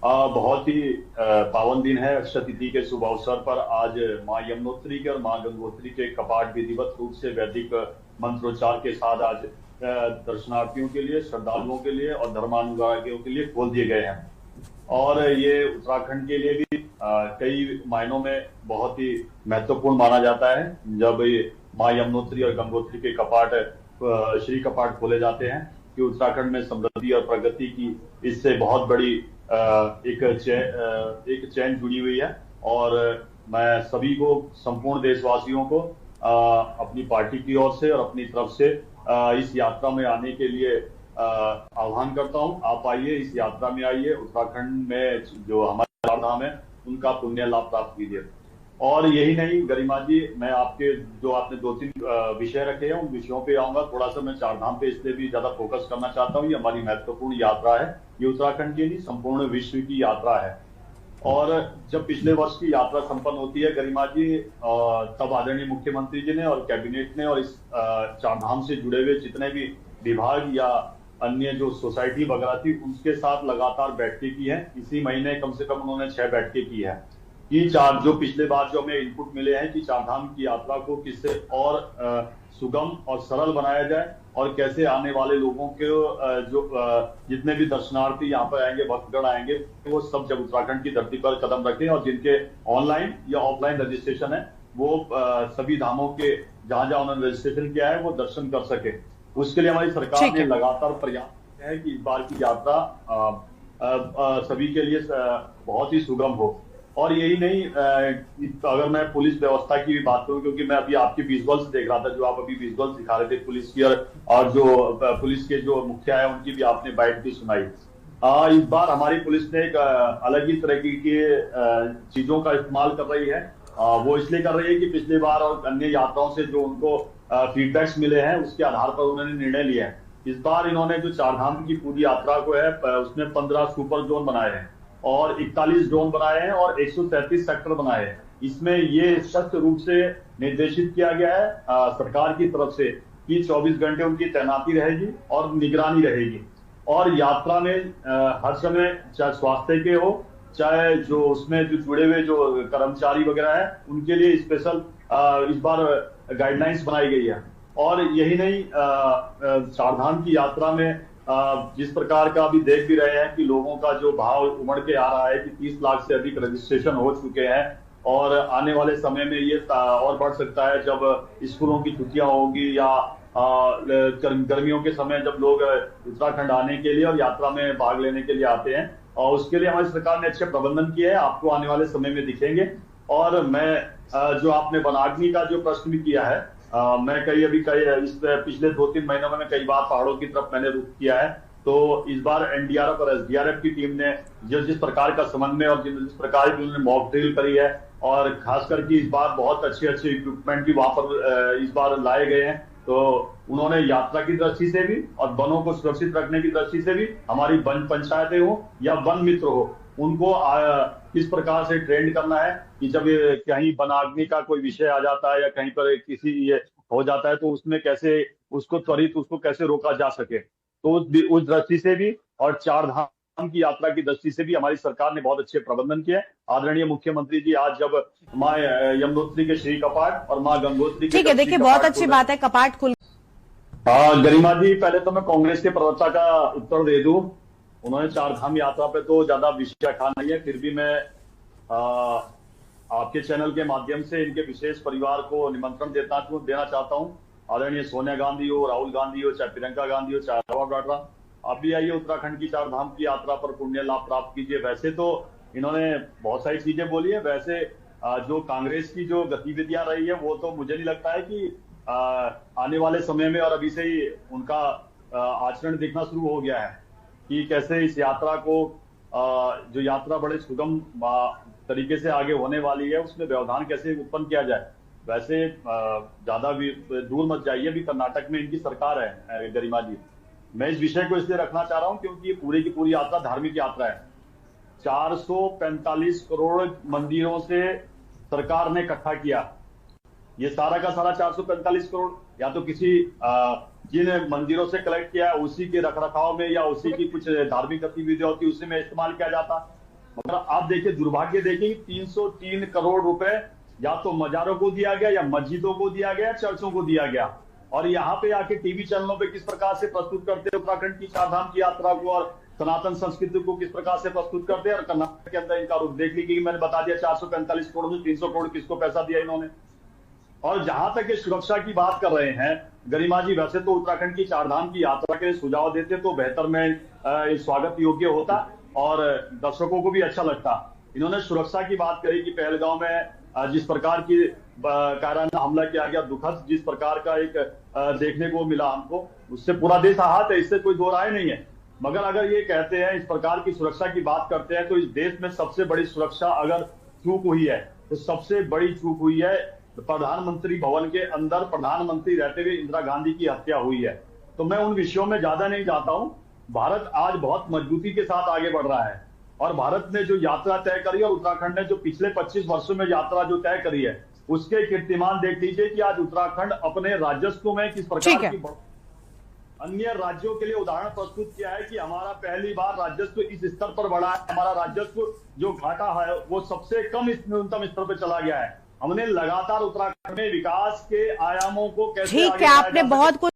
बहुत ही पावन दिन है। अक्षय तिथि के शुभ अवसर पर आज मां यमुनोत्री के और मां गंगोत्री के कपाट विधिवत रूप से वैदिक मंत्रोच्चार के साथ आज दर्शनार्थियों के लिए, श्रद्धालुओं के लिए और धर्मानुरागियों के लिए खोल दिए गए हैं। और ये उत्तराखंड के लिए भी कई मायनों में बहुत ही महत्वपूर्ण माना जाता है जब ये मां यमुनोत्री और गंगोत्री के कपाट श्री कपाट खोले जाते हैं, कि उत्तराखंड में समृद्धि और प्रगति की इससे बहुत बड़ी एक चैन जुड़ी हुई है। और मैं सभी को, संपूर्ण देशवासियों को अपनी पार्टी की ओर से और अपनी तरफ से इस यात्रा में आने के लिए आह्वान करता हूं। आप आइए, इस यात्रा में आइए, उत्तराखंड में जो हमारे चार धाम है उनका पुण्य लाभ प्राप्त कीजिए। और यही नहीं गरिमा जी, मैं आपके जो आपने 2-3 विषय रखे हैं उन विषयों पे आऊंगा। थोड़ा सा मैं चार धाम पे इसलिए भी ज्यादा फोकस करना चाहता हूँ। ये हमारी महत्वपूर्ण यात्रा है, ये उत्तराखंड के लिए संपूर्ण विश्व की यात्रा है। और जब पिछले वर्ष की यात्रा संपन्न होती है गरिमा जी, तब आदरणीय मुख्यमंत्री जी ने और कैबिनेट ने और इस चार धाम से जुड़े हुए जितने भी विभाग या अन्य जो सोसाइटी वगैरह थी उनके साथ लगातार बैठकें की है। इसी महीने कम से कम उन्होंने 6 बैठकें की है। कि चार जो पिछले बार जो हमें इनपुट मिले हैं कि चार धाम की यात्रा को किससे और सुगम और सरल बनाया जाए, और कैसे आने वाले लोगों के जो जितने भी दर्शनार्थी यहाँ पर आएंगे, भक्तगण आएंगे, वो सब जब उत्तराखंड की धरती पर कदम रखें और जिनके ऑनलाइन या ऑफलाइन रजिस्ट्रेशन है वो सभी धामों के जहां जहां उन्होंने रजिस्ट्रेशन किया है वो दर्शन कर सके। उसके लिए हमारी सरकार ने लगातार प्रयास किया है कि इस बार की यात्रा सभी के लिए बहुत ही सुगम हो। और यही नहीं, अगर मैं पुलिस व्यवस्था की भी बात करूं, क्योंकि मैं अभी आपकी विजुअल्स देख रहा था, जो आप अभी विजुअल्स दिखा रहे थे पुलिस की, और जो पुलिस के जो मुखिया है उनकी भी आपने बाइट भी सुनाई। इस बार हमारी पुलिस ने एक अलग ही तरह की चीजों का इस्तेमाल कर रही है। वो इसलिए कर रही है कि पिछली बार और अन्य यात्राओं से जो उनको फीडबैक्स मिले हैं उसके आधार पर उन्होंने निर्णय लिया है। इस बार इन्होंने जो चारधाम की पूरी यात्रा को है उसमें 15 सुपर जोन बनाए हैं और 41 जोन बनाए हैं और 133 सेक्टर बनाए हैं। इसमें ये सख्त रूप से निर्देशित किया गया है सरकार की तरफ से कि 24 घंटे उनकी तैनाती रहेगी और निगरानी रहेगी। और यात्रा में हर समय, चाहे स्वास्थ्य के हो, चाहे जो उसमें जो जुड़े हुए जो कर्मचारी वगैरह है, उनके लिए स्पेशल इस बार गाइडलाइंस बनाई गई है। और यही नहीं, चारधाम की यात्रा में जिस प्रकार का अभी देख भी रहे हैं कि लोगों का जो भाव उमड़ के आ रहा है कि 30 लाख से अधिक रजिस्ट्रेशन हो चुके हैं, और आने वाले समय में ये और बढ़ सकता है जब स्कूलों की छुट्टियां होगी या गर्मियों के समय जब लोग उत्तराखंड आने के लिए और यात्रा में भाग लेने के लिए आते हैं। और उसके लिए हमारी सरकार ने अच्छे प्रबंधन किए हैं, आपको आने वाले समय में दिखेंगे। और मैं जो आपने वनाग्नि का जो प्रश्न भी किया है, मैं इस पिछले 2-3 महीनों में कई बार पहाड़ों की तरफ मैंने रुख किया है। तो इस बार एनडीआरएफ और एसडीआरएफ की टीम ने जिस प्रकार का समन्वय और जिस प्रकार की उन्होंने मॉक ड्रिल करी है, और खास करके इस बार बहुत अच्छे इक्विपमेंट भी वहां पर इस बार लाए गए हैं। तो उन्होंने यात्रा की दृष्टि से भी और वनों को सुरक्षित रखने की दृष्टि से भी हमारी वन पंचायतें हो या वन मित्र हो, उनको किस प्रकार से ट्रेंड करना है कि जब कहीं वनाग्नि का कोई विषय आ जाता है या कहीं पर किसी ये हो जाता है तो उसमें कैसे उसको कैसे रोका जा सके। तो उस दृष्टि से भी और चार धाम की यात्रा की दृष्टि से भी हमारी सरकार ने बहुत अच्छे प्रबंधन किए। आदरणीय मुख्यमंत्री जी आज जब मां यमुनोत्री के श्री कपाट और मां गंगोत्री के, ठीक है, देखिए बहुत अच्छी बात है कपाट खुल। गरिमा जी, पहले तो मैं कांग्रेस के प्रवक्ता का उत्तर दे दूं। उन्होंने चार धाम यात्रा पे तो ज्यादा विषय रखा नहीं है, फिर भी मैं आपके चैनल के माध्यम से इनके विशेष परिवार को निमंत्रण देना चाहता हूं। आदरणीय सोनिया गांधी हो, राहुल गांधी हो, चाहे प्रियंका गांधी हो, चाहे राव डाडरा, आप भी आइए उत्तराखंड की चार धाम की यात्रा पर पुण्य लाभ प्राप्त कीजिए। वैसे तो इन्होंने बहुत सारी चीजें बोली है, वैसे जो कांग्रेस की जो गतिविधियां रही है वो तो मुझे नहीं लगता है कि आने वाले समय में और अभी से ही उनका आचरण दिखना शुरू हो गया है कि कैसे इस यात्रा को जो यात्रा बड़े सुगम तरीके से आगे होने वाली है उसमें व्यवधान कैसे उत्पन्न किया जाए। वैसे ज्यादा भी दूर मत जाइए, अभी कर्नाटक में इनकी सरकार है गरिमा जी। मैं इस विषय को इसलिए रखना चाह रहा हूं क्योंकि पूरी की पूरी यात्रा धार्मिक यात्रा है। 445 करोड़ मंदिरों से सरकार ने इकट्ठा किया। ये सारा का सारा 445 करोड़ या तो किसी जिन मंदिरों से कलेक्ट किया है उसी के रखरखाव में या उसी की कुछ धार्मिक गतिविधियां होती है उसी में इस्तेमाल किया जाता। मगर आप देखिए, दुर्भाग्य देखिए, 303 करोड़ रुपए या तो मजारों को दिया गया या मस्जिदों को दिया गया, चर्चों को दिया गया। और यहाँ पे आके टीवी चैनलों पे किस प्रकार से प्रस्तुत करते हैं उत्तराखंड की चारधाम की यात्रा को और सनातन संस्कृति को किस प्रकार से प्रस्तुत करते हैं। और कर्नाटक के अंदर इनका रुख देख लीजिए, मैंने बता दिया 445 करोड़ में 300 करोड़ किसको पैसा दिया इन्होंने। और जहां तक ये सुरक्षा की बात कर रहे हैं, गरिमा जी, वैसे तो उत्तराखंड की चारधाम की यात्रा के सुझाव देते तो बेहतर में स्वागत योग्य होता और दर्शकों को भी अच्छा लगता। इन्होंने सुरक्षा की बात करी कि पहलगांव में जिस प्रकार की कायराना हमला किया गया, दुखद जिस प्रकार का एक देखने को मिला हमको, उससे पूरा देश आहत है, इससे कोई दो राय नहीं है। मगर अगर ये कहते हैं, इस प्रकार की सुरक्षा की बात करते हैं, तो इस देश में सबसे बड़ी सुरक्षा अगर चूक हुई है तो सबसे बड़ी चूक हुई है प्रधानमंत्री भवन के अंदर प्रधानमंत्री रहते हुए इंदिरा गांधी की हत्या हुई है। तो मैं उन विषयों में ज्यादा नहीं जाता हूं। भारत आज बहुत मजबूती के साथ आगे बढ़ रहा है और भारत ने जो यात्रा तय करी और उत्तराखंड ने जो पिछले 25 वर्षों में यात्रा जो तय करी है, उसके कीर्तिमान देख लीजिए कि आज उत्तराखंड अपने राजस्व में किस प्रकार की अन्य राज्यों के लिए उदाहरण प्रस्तुत किया है कि हमारा पहली बार राजस्व इस स्तर पर बढ़ा है। हमारा राजस्व जो घाटा है वो सबसे कम न्यूनतम स्तर पर चला गया है। हमने लगातार उत्तराखंड में विकास के आयामों को कैसे ठीक है, आपने बहुत कुछ